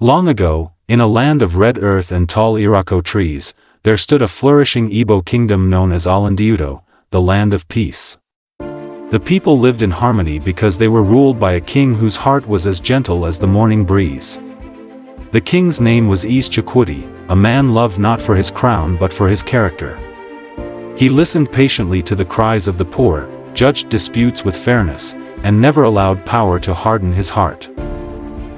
Long ago, in a land of red earth and tall Irako trees, there stood a flourishing Igbo kingdom known as Obianuju, the land of peace. The people lived in harmony because they were ruled by a king whose heart was as gentle as the morning breeze. The king's name was Charie, a man loved not for his crown but for his character. He listened patiently to the cries of the poor, judged disputes with fairness, and never allowed power to harden his heart.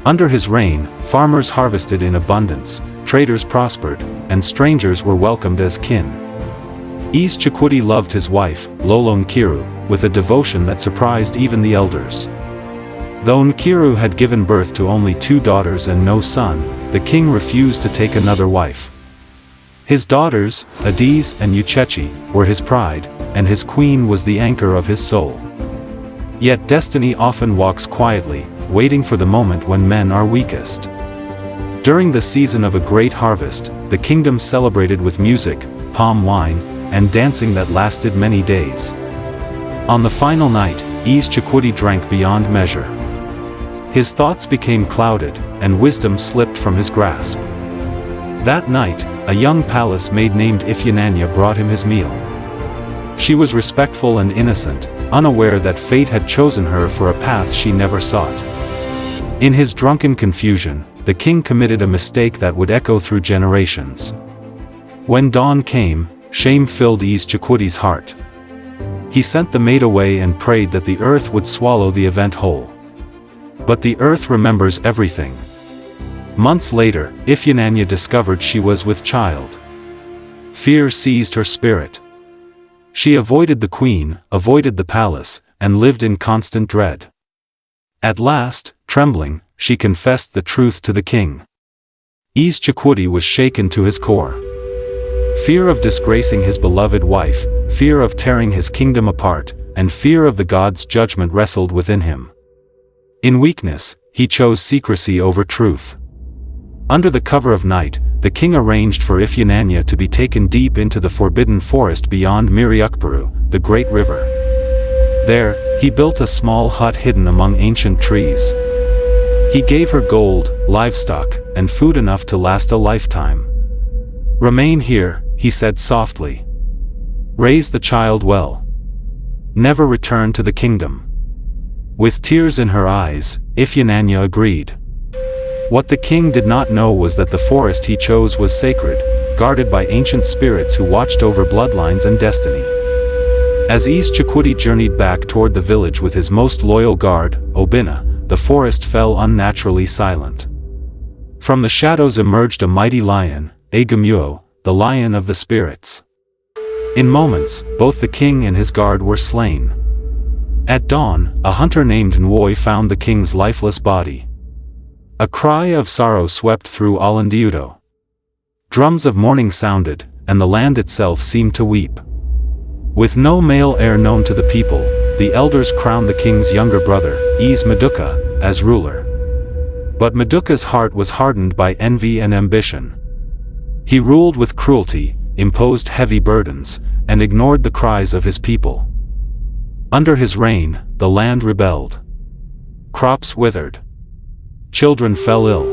Under his reign, farmers harvested in abundance, traders prospered, and strangers were welcomed as kin. Charie loved his wife, Nkiru, with a devotion that surprised even the elders. Though Nkiru had given birth to only 2 daughters and no son, the king refused to take another wife. His daughters, Adiz and Uchechi, were his pride, and his queen was the anchor of his soul. Yet destiny often walks quietly, waiting for the moment when men are weakest. During the season of a great harvest, the kingdom celebrated with music, palm wine, and dancing that lasted many days. On the final night, Charie drank beyond measure. His thoughts became clouded, and wisdom slipped from his grasp. That night, a young palace maid named Ifeanyi brought him his meal. She was respectful and innocent, unaware that fate had chosen her for a path she never sought. In his drunken confusion, the king committed a mistake that would echo through generations. When dawn came, shame filled Charie's heart. He sent the maid away and prayed that the earth would swallow the event whole. But the earth remembers everything. Months later, Ifeanyi discovered she was with child. Fear seized her spirit. She avoided the queen, avoided the palace, and lived in constant dread. At last, trembling, she confessed the truth to the king. Charie was shaken to his core. Fear of disgracing his beloved wife, fear of tearing his kingdom apart, and fear of the gods' judgment wrestled within him. In weakness, he chose secrecy over truth. Under the cover of night, the king arranged for Ifeanyi to be taken deep into the forbidden forest beyond Miriukperu, the great river. There, he built a small hut hidden among ancient trees. He gave her gold, livestock, and food enough to last a lifetime. "Remain here," he said softly. "Raise the child well. Never return to the kingdom." With tears in her eyes, Ifeanyi agreed. What the king did not know was that the forest he chose was sacred, guarded by ancient spirits who watched over bloodlines and destiny. As Charie journeyed back toward the village with his most loyal guard, Obina, the forest fell unnaturally silent. From the shadows emerged a mighty lion, Agamuo, the lion of the spirits. In moments, both the king and his guard were slain. At dawn, a hunter named Nwoi found the king's lifeless body. A cry of sorrow swept through Obianuju. Drums of mourning sounded, and the land itself seemed to weep. With no male heir known to the people, the elders crowned the king's younger brother, Maduka, as ruler. But Maduka's heart was hardened by envy and ambition. He ruled with cruelty, imposed heavy burdens, and ignored the cries of his people. Under his reign, the land rebelled. Crops withered. Children fell ill.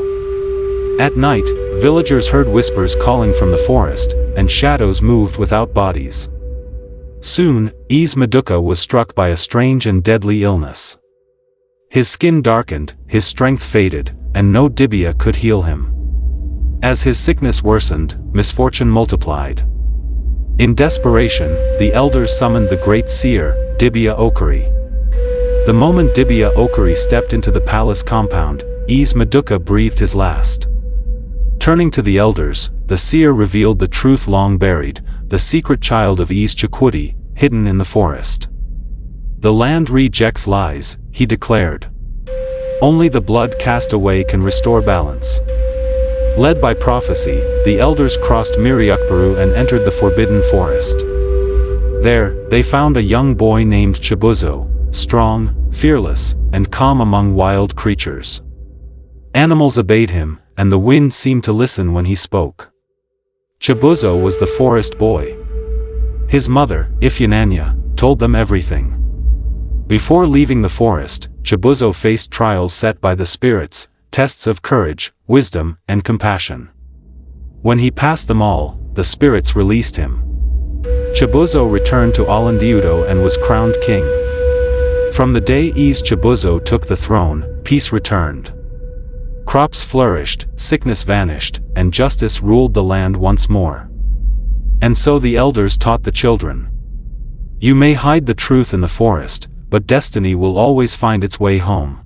At night, villagers heard whispers calling from the forest, and shadows moved without bodies. Soon, Maduka was struck by a strange and deadly illness. His skin darkened, his strength faded, and no dibia could heal him. As his sickness worsened, misfortune multiplied. In desperation, the elders summoned the great seer, Dibia Okiri. The moment Dibia Okiri stepped into the palace compound, Maduka breathed his last. Turning to the elders, the seer revealed the truth long buried, the secret child of Charie, hidden in the forest. "The land rejects lies," he declared. "Only the blood cast away can restore balance." Led by prophecy, the elders crossed Miriukperu and entered the forbidden forest. There, they found a young boy named Chibuzo, strong, fearless, and calm among wild creatures. Animals obeyed him, and the wind seemed to listen when he spoke. Chibuzo was the forest boy. His mother, Ifeanyi, told them everything. Before leaving the forest, Chibuzo faced trials set by the spirits, tests of courage, wisdom, and compassion. When he passed them all, the spirits released him. Chibuzo returned to Obianuju and was crowned king. From the day Chibuzo took the throne, peace returned. Crops flourished, sickness vanished, and justice ruled the land once more. And so the elders taught the children. You may hide the truth in the forest, but destiny will always find its way home.